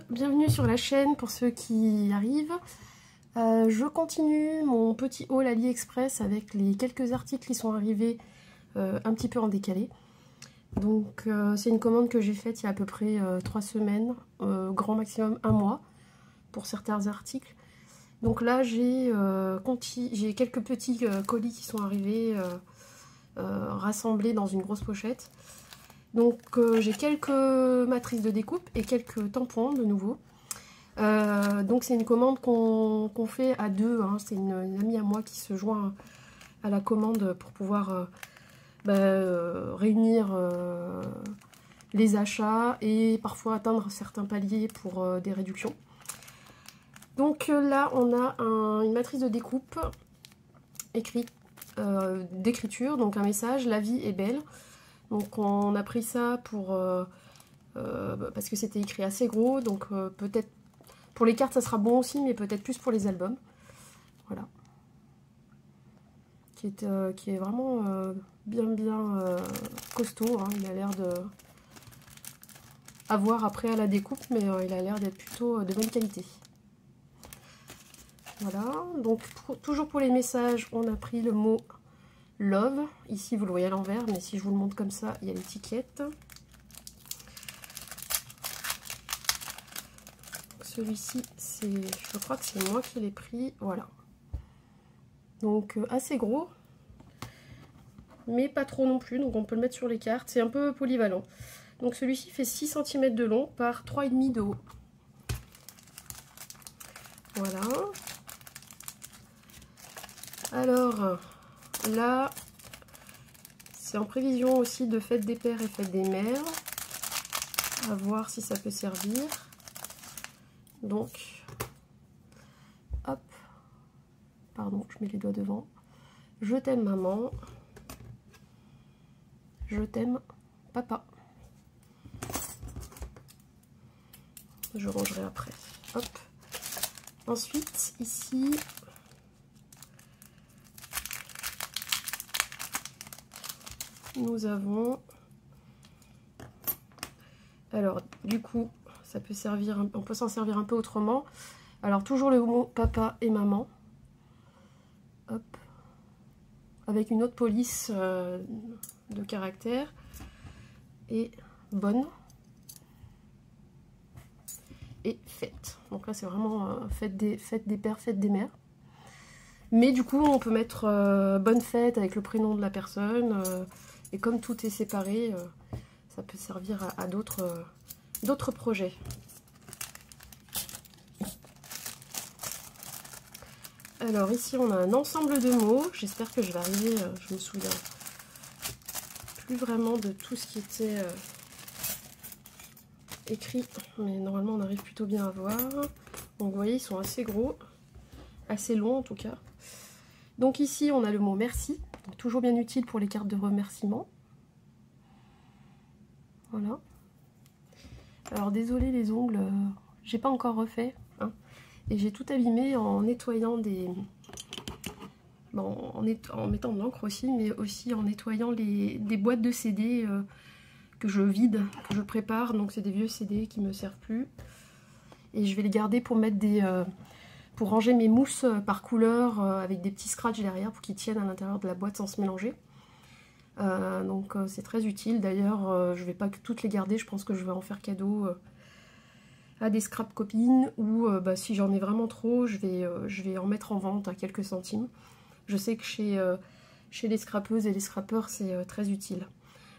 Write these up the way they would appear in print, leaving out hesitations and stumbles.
bienvenue sur la chaîne pour ceux qui arrivent. Je continue mon petit haul AliExpress avec les quelques articles qui sont arrivés un petit peu en décalé. Donc c'est une commande que j'ai faite il y a à peu près 3 semaines, grand maximum 1 mois pour certains articles. Donc là j'ai quelques petits colis qui sont arrivés rassemblés dans une grosse pochette. Donc j'ai quelques matrices de découpe et quelques tampons de nouveau. Donc c'est une commande qu'on fait à deux, hein. C'est une amie à moi qui se joint à la commande pour pouvoir réunir les achats et parfois atteindre certains paliers pour des réductions. Donc là on a une matrice de découpe écrite, d'écriture, donc un message: la vie est belle. Donc on a pris ça pour parce que c'était écrit assez gros, donc peut-être pour les cartes ça sera bon aussi, mais peut-être plus pour les albums. Voilà. Qui est vraiment bien costaud, hein. Il a l'air de... à voir après à la découpe, mais il a l'air d'être plutôt de bonne qualité. Voilà, donc toujours pour les messages, on a pris le mot love. Ici vous le voyez à l'envers, mais si je vous le montre comme ça, il y a l'étiquette. Celui-ci, je crois que c'est moi qui l'ai pris, voilà. Donc assez gros, mais pas trop non plus, donc on peut le mettre sur les cartes, c'est un peu polyvalent. Donc celui-ci fait 6 cm de long par 3,5 de haut. Voilà. Alors là, c'est en prévision aussi de fête des pères et fête des mères. À voir si ça peut servir. Donc, hop, pardon, je mets les doigts devant. Je t'aime maman. Je t'aime papa. Je rangerai après. Hop. Ensuite, ici, nous avons... Alors, du coup, ça peut servir, on peut s'en servir un peu autrement. Alors, toujours le mot papa et maman. Hop. Avec une autre police de caractère. Et bonne. Et fête. Donc là, c'est vraiment fête des pères, fête des mères. Mais du coup, on peut mettre bonne fête avec le prénom de la personne. Et comme tout est séparé, ça peut servir à d'autres projets. Alors ici, on a un ensemble de mots. J'espère que je vais arriver, je me souviens plus vraiment de tout ce qui était écrit. Mais normalement, on arrive plutôt bien à voir. Donc vous voyez, ils sont assez gros, assez longs en tout cas. Donc ici, on a le mot merci. Donc, toujours bien utile pour les cartes de remerciement. Voilà. Alors désolé les ongles, j'ai pas encore refait, hein, et j'ai tout abîmé en nettoyant des... Bon, en mettant de l'encre aussi, mais aussi en nettoyant des boîtes de CD que je vide, que je prépare. Donc c'est des vieux CD qui me servent plus. Et je vais les garder pour mettre pour ranger mes mousses par couleur avec des petits scratchs derrière pour qu'ils tiennent à l'intérieur de la boîte sans se mélanger. Donc c'est très utile. D'ailleurs je vais pas toutes les garder, je pense que je vais en faire cadeau à des scrap copines, ou si j'en ai vraiment trop, je vais en mettre en vente à quelques centimes. Je sais que chez les scrapeuses et les scrappeurs c'est très utile.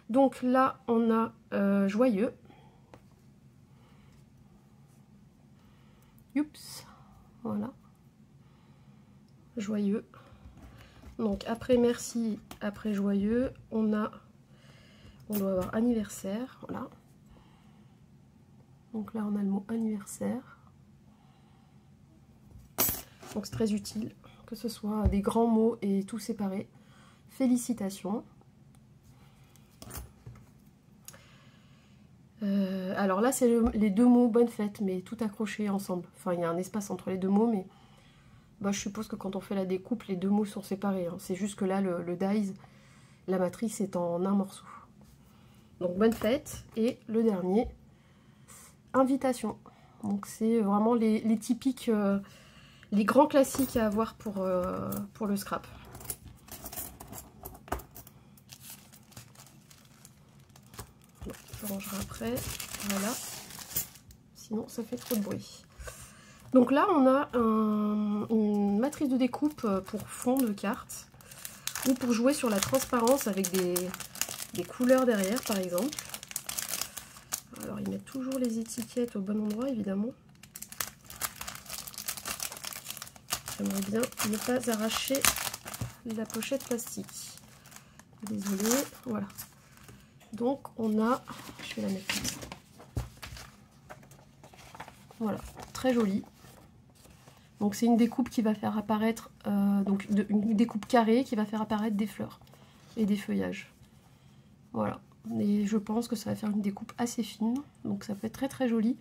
Donc là on a joyeux. Oups, voilà, joyeux. Donc après merci, après joyeux, on doit avoir anniversaire, voilà. Donc là on a le mot anniversaire. Donc c'est très utile, que ce soit des grands mots et tout séparé. Félicitations. Alors là c'est les deux mots bonne fête, mais tout accroché ensemble. Enfin il y a un espace entre les deux mots, mais... je suppose que quand on fait la découpe, les deux mots sont séparés, hein. C'est juste que là, le dies, la matrice est en un morceau. Donc bonne fête. Et le dernier, invitation. Donc c'est vraiment les typiques, les grands classiques à avoir pour le scrap. Bon, je rangerai après, voilà. Sinon ça fait trop de bruit. Donc là on a une matrice de découpe pour fond de carte, ou pour jouer sur la transparence avec des couleurs derrière par exemple. Alors ils mettent toujours les étiquettes au bon endroit évidemment. J'aimerais bien ne pas arracher la pochette plastique. Désolée, voilà. Donc on a, je vais la mettre comme ça. Voilà, très jolie. Donc c'est une découpe qui va faire apparaître, une découpe carrée qui va faire apparaître des fleurs et des feuillages. Voilà. Et je pense que ça va faire une découpe assez fine, donc ça peut être très très joli,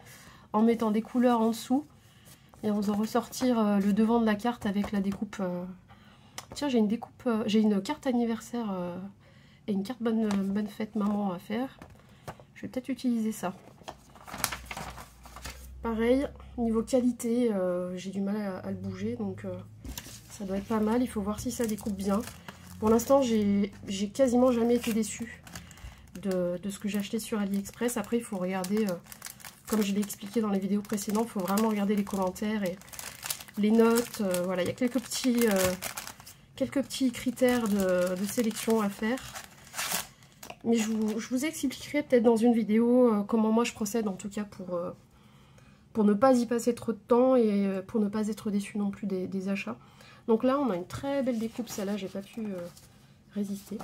en mettant des couleurs en dessous et en faisant ressortir le devant de la carte avec la découpe. Tiens, j'ai une découpe, j'ai une carte anniversaire et une carte bonne fête maman à faire. Je vais peut-être utiliser ça. Pareil, niveau qualité, j'ai du mal à le bouger, donc ça doit être pas mal. Il faut voir si ça découpe bien. Pour l'instant, j'ai quasiment jamais été déçue de ce que j'ai acheté sur AliExpress. Après, il faut regarder, comme je l'ai expliqué dans les vidéos précédentes, il faut vraiment regarder les commentaires et les notes. Voilà, il y a quelques petits critères de sélection à faire. Mais je vous expliquerai peut-être dans une vidéo comment moi je procède, en tout cas pour ne pas y passer trop de temps et pour ne pas être déçue non plus des achats. Donc là, on a une très belle découpe, celle-là, j'ai pas pu résister,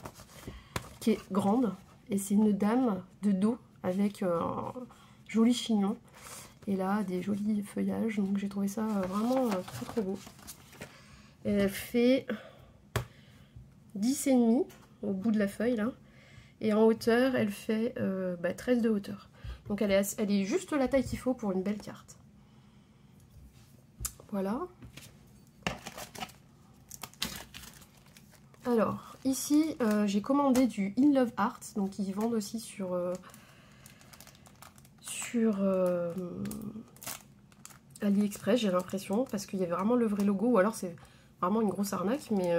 qui est grande. Et c'est une dame de dos avec un joli chignon. Et là, des jolis feuillages. Donc j'ai trouvé ça vraiment très très beau. Et elle fait 10,5 au bout de la feuille là. Et en hauteur, elle fait 13 de hauteur. Donc elle est juste la taille qu'il faut pour une belle carte. Voilà. Alors, ici, j'ai commandé du In Love Art. Donc ils vendent aussi sur AliExpress, j'ai l'impression. Parce qu'il y avait vraiment le vrai logo. Ou alors c'est vraiment une grosse arnaque. Mais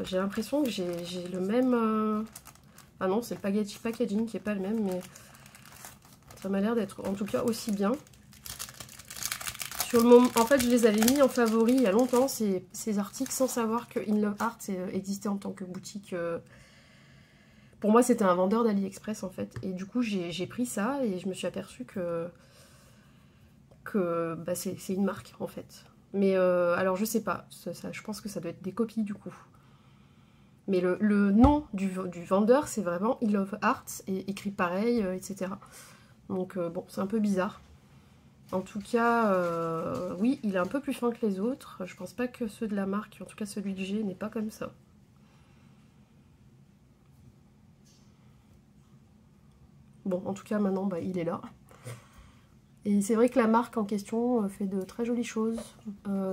j'ai l'impression que j'ai le même... Ah non, c'est le packaging qui n'est pas le même, mais ça m'a l'air d'être en tout cas aussi bien. Sur le moment, en fait, je les avais mis en favori il y a longtemps, ces articles, sans savoir que In Love Art existait en tant que boutique. Pour moi, c'était un vendeur d'AliExpress, en fait. Et du coup, j'ai pris ça et je me suis aperçue que c'est une marque, en fait. Mais alors, je sais pas. Je pense que ça doit être des copies, du coup. Mais le nom du vendeur, c'est vraiment In Love Art, et écrit pareil, etc. Donc bon, c'est un peu bizarre. En tout cas, oui, il est un peu plus fin que les autres. Je pense pas que ceux de la marque, en tout cas celui que j'ai, n'est pas comme ça. Bon, en tout cas, maintenant, il est là. Et c'est vrai que la marque en question fait de très jolies choses.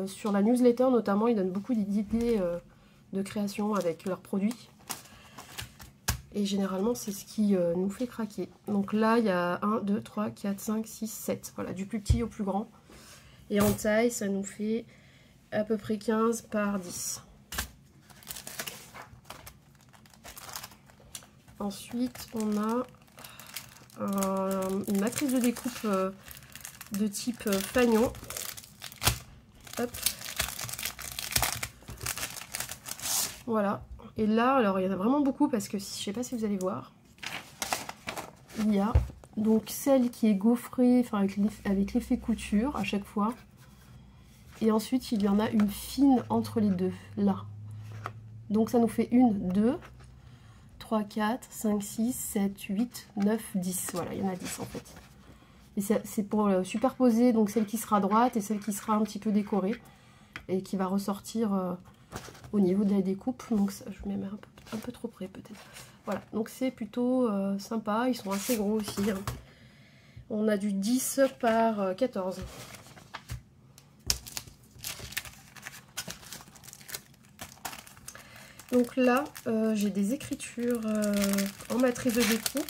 Sur la newsletter, notamment, ils donnent beaucoup d'idées de création avec leurs produits. Et généralement, c'est ce qui nous fait craquer. Donc là, il y a 1, 2, 3, 4, 5, 6, 7. Voilà, du plus petit au plus grand. Et en taille, ça nous fait à peu près 15 par 10. Ensuite, on a une matrice de découpe de type fanion. Hop. Voilà. Et là, alors il y en a vraiment beaucoup parce que je sais pas si vous allez voir. Il y a donc celle qui est gaufrée, enfin avec l'effet couture à chaque fois. Et ensuite, il y en a une fine entre les deux, là. Donc ça nous fait 1, 2, 3, 4, 5, 6, 7, 8, 9, 10. Voilà, il y en a 10 en fait. Et c'est pour superposer donc celle qui sera à droite et celle qui sera un petit peu décorée. Et qui va ressortir au niveau de la découpe. Donc ça, je me mets un peu trop près peut-être. Voilà, donc c'est plutôt sympa. Ils sont assez gros aussi. Hein. On a du 10 par 14. Donc là, j'ai des écritures en matrice de découpe.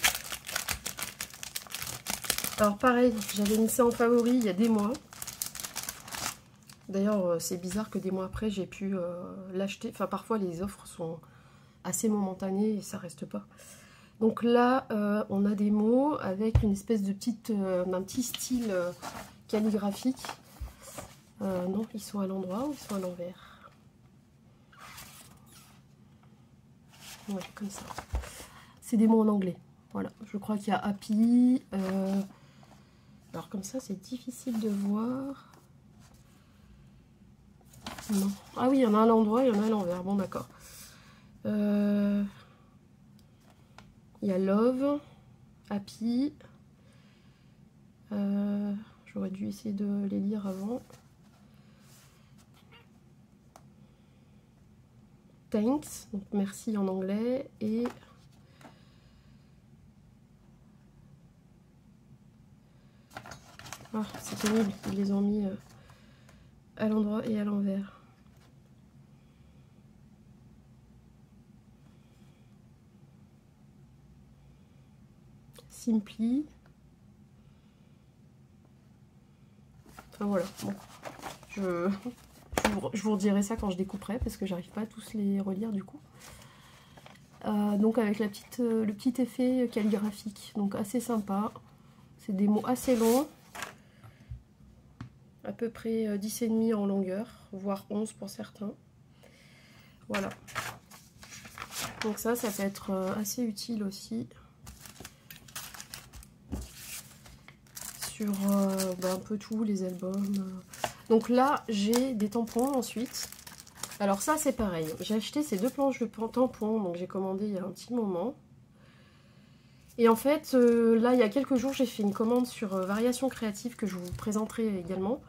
Alors pareil, j'avais mis ça en favori il y a des mois. D'ailleurs, c'est bizarre que des mois après, j'ai pu l'acheter. Enfin, parfois, les offres sont assez momentanées et ça reste pas. Donc là, on a des mots avec une espèce de d'un petit style calligraphique. Non, ils sont à l'endroit ou ils sont à l'envers? Ouais, comme ça. C'est des mots en anglais. Voilà, je crois qu'il y a happy. Alors comme ça, c'est difficile de voir. Non. Ah oui, il y en a à l'endroit, il y en a à l'envers. Bon, d'accord. Il y a love, happy. J'aurais dû essayer de les lire avant. Thanks, donc merci en anglais. Et ah, c'est terrible, ils les ont mis à l'endroit et à l'envers. Simply. Enfin voilà, bon. Je vous redirai ça quand je découperai parce que j'arrive pas à tous les relire du coup. Donc avec le petit effet calligraphique, donc assez sympa. C'est des mots assez longs, à peu près 10,5 en longueur, voire 11 pour certains. Voilà. Donc ça peut être assez utile aussi. Sur un peu tous les albums. Donc là, j'ai des tampons ensuite. Alors ça, c'est pareil. J'ai acheté ces 2 planches de tampons, donc j'ai commandé il y a un petit moment. Et en fait, là, il y a quelques jours, j'ai fait une commande sur Variation Créative que je vous présenterai également.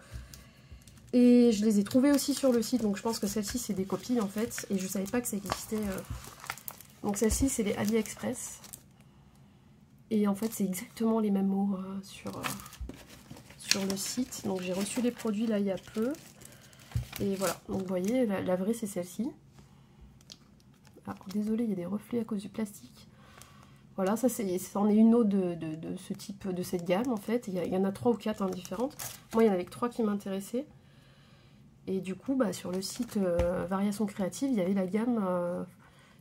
Et je les ai trouvées aussi sur le site, donc je pense que celles-ci, c'est des copies en fait. Et je ne savais pas que ça existait. Donc celles-ci, c'est les AliExpress. Et en fait, c'est exactement les mêmes mots sur le site. Donc j'ai reçu les produits là il y a peu. Et voilà, donc vous voyez, la vraie c'est celle-ci. Alors désolé, il y a des reflets à cause du plastique. Voilà, ça c'en est une autre de ce type, de cette gamme en fait. Il y en a 3 ou 4 différentes. Moi il y en avait que 3 qui m'intéressaient. Et du coup, sur le site Variation Créative, il y avait la gamme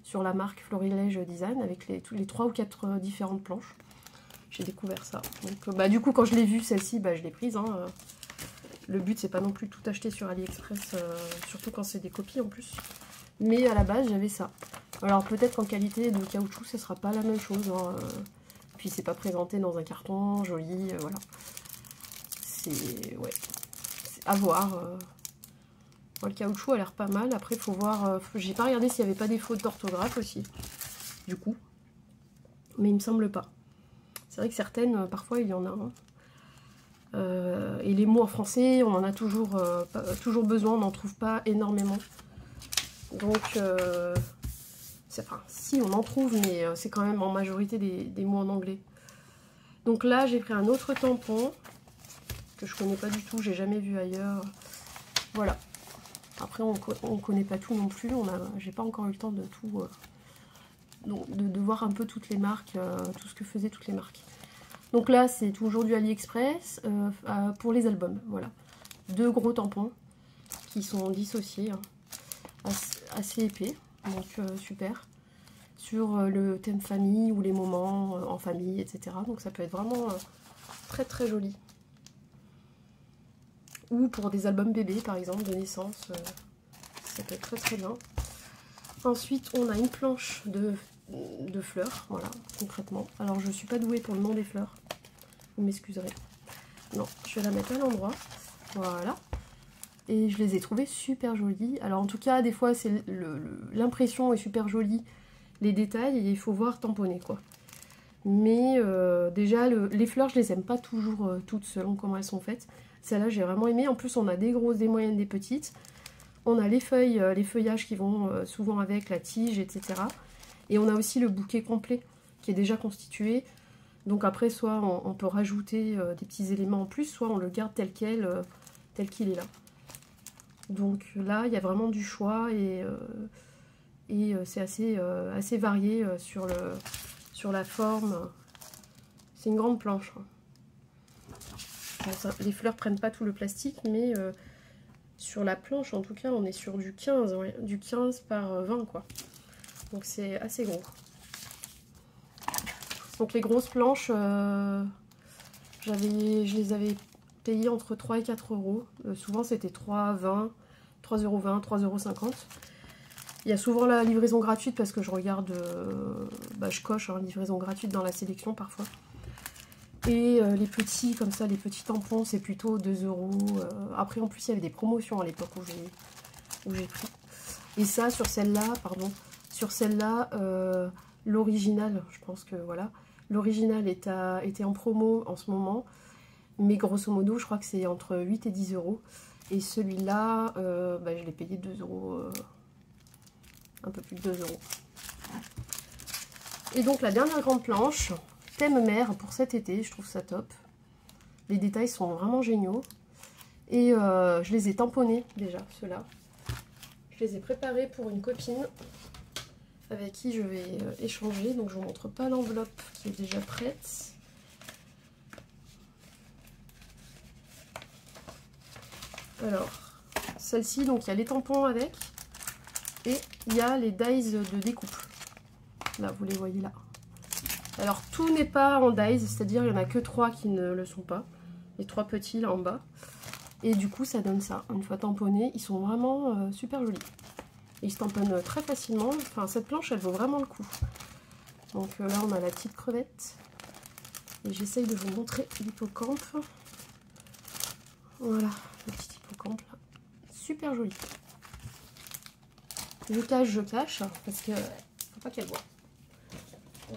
sur la marque Florilège Design avec les 3 ou 4 différentes planches. J'ai découvert ça. Donc du coup, quand je l'ai vue, celle-ci, je l'ai prise. Hein. Le but, c'est pas non plus tout acheter sur AliExpress, surtout quand c'est des copies en plus. Mais à la base, j'avais ça. Alors peut-être qu'en qualité de caoutchouc, ce sera pas la même chose. Hein. Puis c'est pas présenté dans un carton joli, voilà. C'est à voir. Le caoutchouc a l'air pas mal. Après, il faut voir. J'ai pas regardé s'il n'y avait pas des fautes d'orthographe aussi. Du coup. Mais il me semble pas. C'est vrai que certaines, parfois, il y en a. Hein. Et les mots en français, on en a toujours besoin, on n'en trouve pas énormément. Donc, enfin, si on en trouve, mais c'est quand même en majorité des mots en anglais. Donc là, j'ai pris un autre tampon que je connais pas du tout, j'ai jamais vu ailleurs. Voilà. Après, on connaît pas tout non plus. J'ai pas encore eu le temps de tout, de voir un peu toutes les marques, tout ce que faisaient toutes les marques. Donc là, c'est toujours du AliExpress pour les albums. Voilà. 2 gros tampons qui sont dissociés, hein, assez épais. Donc super. Sur le thème famille ou les moments en famille, etc. Donc ça peut être vraiment très très joli. Ou pour des albums bébés, par exemple, de naissance. Ça peut être très très bien. Ensuite, on a une planche de fleurs, voilà, concrètement. Alors, je suis pas douée pour le nom des fleurs. Vous m'excuserez. Non, je vais la mettre à l'endroit. Voilà. Et je les ai trouvées super jolies. Alors, en tout cas, des fois, c'est l'impression est super jolie. Les détails, et il faut voir tamponner, quoi. Mais déjà, les fleurs, je les aime pas toujours toutes selon comment elles sont faites. Celle-là, j'ai vraiment aimé. En plus, on a des grosses, des moyennes, des petites. On a les feuilles, les feuillages qui vont souvent avec, la tige, etc. Et on a aussi le bouquet complet qui est déjà constitué. Donc après, soit on peut rajouter des petits éléments en plus, soit on le garde tel quel, tel qu'il est là. Donc là, il y a vraiment du choix et c'est assez varié sur la forme. C'est une grande planche. Bon, ça, les fleurs prennent pas tout le plastique, mais sur la planche, en tout cas, on est sur du 15, ouais, du 15 par 20, quoi. Donc c'est assez gros. Donc les grosses planches, je les avais payées entre 3 et 4 euros. Souvent c'était 3,20, 3,20 €, 3,50 €. Il y a souvent la livraison gratuite parce que je regarde, je coche livraison gratuite dans la sélection parfois. Et les petits, comme ça, les petits tampons, c'est plutôt 2 €. Après, en plus, il y avait des promotions à l'époque où j'ai pris. Et ça, sur celle-là, l'original, je pense que voilà, l'original était en promo en ce moment. Mais grosso modo, je crois que c'est entre 8 et 10 €. Et celui-là, je l'ai payé 2 €, un peu plus de 2 €. Et donc, la dernière grande planche, thème mer pour cet été, je trouve ça top. Les détails sont vraiment géniaux. Et je les ai tamponnés déjà, ceux-là. Je les ai préparés pour une copine avec qui je vais échanger. Donc je vous montre pas l'enveloppe qui est déjà prête. Alors, celle-ci, donc il y a les tampons avec. Et il y a les dies de découpe. Là, vous les voyez là. Alors, tout n'est pas en dies, c'est-à-dire il n'y en a que 3 qui ne le sont pas. Les 3 petits là en bas. Et du coup, ça donne ça. Une fois tamponnés, ils sont vraiment super jolis. Ils se tamponnent très facilement. Enfin, cette planche, elle vaut vraiment le coup. Donc là, on a la petite crevette. Et j'essaye de vous montrer l'hippocampe. Voilà, le petit hippocampe là. Super joli. Je cache, parce que faut pas qu'elle voit.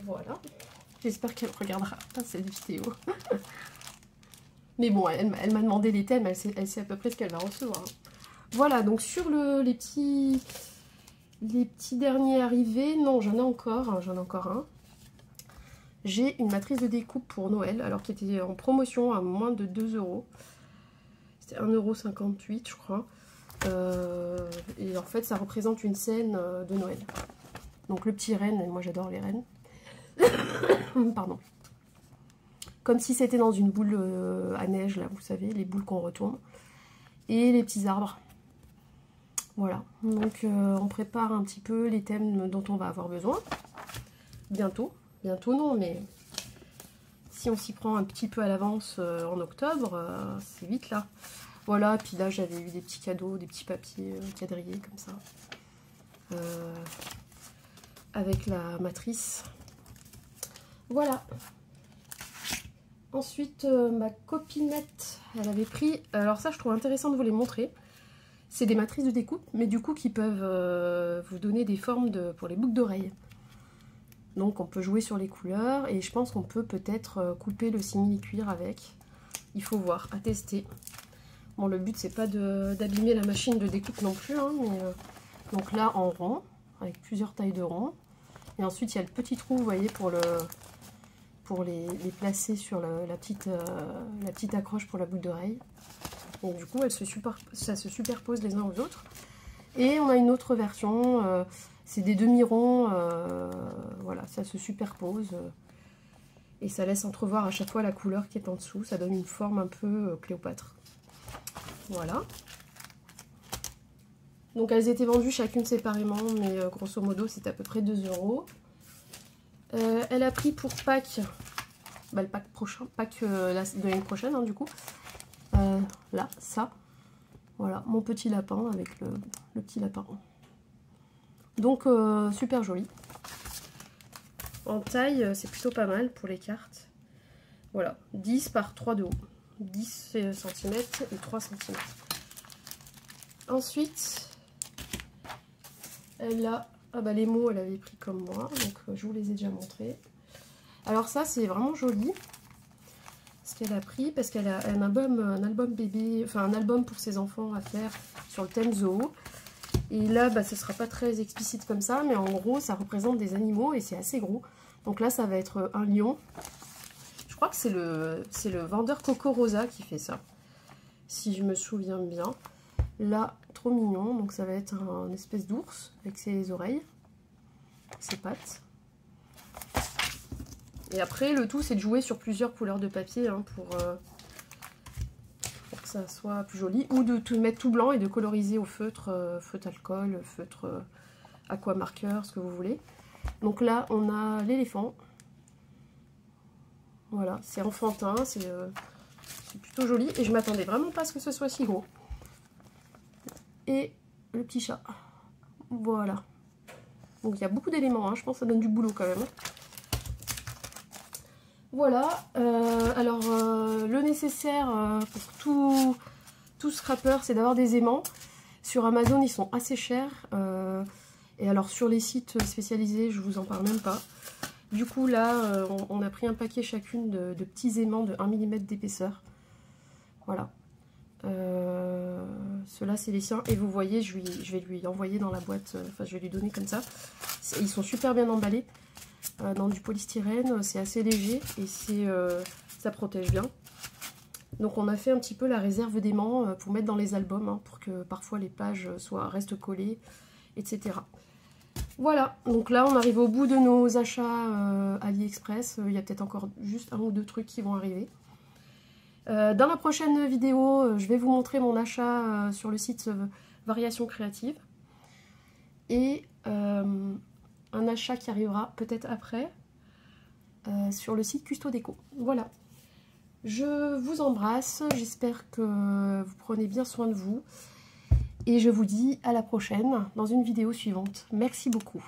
Voilà. J'espère qu'elle regardera pas cette vidéo. Mais bon, elle m'a demandé les thèmes, elle sait à peu près ce qu'elle va recevoir. Voilà, donc sur les petits derniers arrivés, non, j'en ai encore un. J'ai une matrice de découpe pour Noël, alors qui était en promotion à moins de 2 €. C'était 1,58 €, je crois. Et en fait, ça représente une scène de Noël. Donc le petit renne, et moi j'adore les rennes. Pardon. Comme si c'était dans une boule à neige, là, vous savez, les boules qu'on retourne. Et les petits arbres. Voilà. Donc on prépare un petit peu les thèmes dont on va avoir besoin. Bientôt. Bientôt non, mais si on s'y prend un petit peu à l'avance en octobre, c'est vite là. Voilà, puis là j'avais eu des petits cadeaux, des petits papiers quadrillés comme ça. Avec la matrice. Voilà. Ensuite, ma copinette, elle avait pris... Alors ça, je trouve intéressant de vous les montrer. C'est des matrices de découpe, mais du coup qui peuvent vous donner des formes pour les boucles d'oreilles. Donc on peut jouer sur les couleurs et je pense qu'on peut peut-être couper le simili-cuir avec. Il faut voir, à tester. Bon, le but c'est pas d'abîmer la machine de découpe non plus, hein, mais donc là en rond, avec plusieurs tailles de rond. Et ensuite il y a le petit trou, vous voyez, pour les placer sur la petite accroche pour la boucle d'oreille. Et du coup, ça se superpose les uns aux autres. Et on a une autre version, c'est des demi-ronds, voilà, ça se superpose. Et ça laisse entrevoir à chaque fois la couleur qui est en dessous. Ça donne une forme un peu Cléopâtre. Voilà. Donc elles étaient vendues chacune séparément, mais grosso modo c'est à peu près 2 €. Elle a pris pour Pâques, le Pâques prochain, Pâques de l'année prochaine, hein, du coup. Là, ça. Voilà, mon petit lapin avec le petit lapin. Donc, super joli. En taille, c'est plutôt pas mal pour les cartes. Voilà, 10 par 3 de haut. 10 cm et 3 cm. Ensuite, elle a... Ah bah les mots, elle avait pris comme moi, donc je vous les ai déjà montrés. Alors ça, c'est vraiment joli. Ce qu'elle a pris, parce qu'elle a un album bébé, enfin un album pour ses enfants à faire sur le thème zoo. Et là, bah, ce sera pas très explicite comme ça, mais en gros, ça représente des animaux et c'est assez gros. Donc là, ça va être un lion. Je crois que c'est le vendeur Coco Rosa qui fait ça, si je me souviens bien. Là, trop mignon, donc ça va être un espèce d'ours avec ses oreilles, ses pattes. Et après, le tout, c'est de jouer sur plusieurs couleurs de papier hein, ça soit plus joli, ou de tout mettre tout blanc et de coloriser au feutre, feutre alcool, feutre aqua marqueur, ce que vous voulez. Donc là on a l'éléphant, voilà, c'est enfantin, c'est plutôt joli et je m'attendais vraiment pas à ce que ce soit si gros. Et le petit chat, voilà. Donc il y a beaucoup d'éléments, hein. Je pense que ça donne du boulot quand même. Voilà, alors le nécessaire pour tout scrapper, c'est d'avoir des aimants. Sur Amazon, ils sont assez chers. Et alors sur les sites spécialisés, je vous en parle même pas. Du coup là, on a pris un paquet chacune de petits aimants de 1 mm d'épaisseur. Voilà. Ceux-là c'est les siens. Et vous voyez, je vais lui envoyer dans la boîte, enfin je vais lui donner comme ça. Ils sont super bien emballés. Dans du polystyrène, c'est assez léger et ça protège bien. Donc on a fait un petit peu la réserve d'aimants pour mettre dans les albums, hein, pour que parfois les pages restent collées, etc. Voilà, donc là on arrive au bout de nos achats AliExpress. Il y a peut-être encore juste 1 ou 2 trucs qui vont arriver. Dans la prochaine vidéo, je vais vous montrer mon achat sur le site Variations Créatives. Et un achat qui arrivera peut-être après sur le site Custo Déco. Voilà. Je vous embrasse, j'espère que vous prenez bien soin de vous. Et je vous dis à la prochaine dans une vidéo suivante. Merci beaucoup.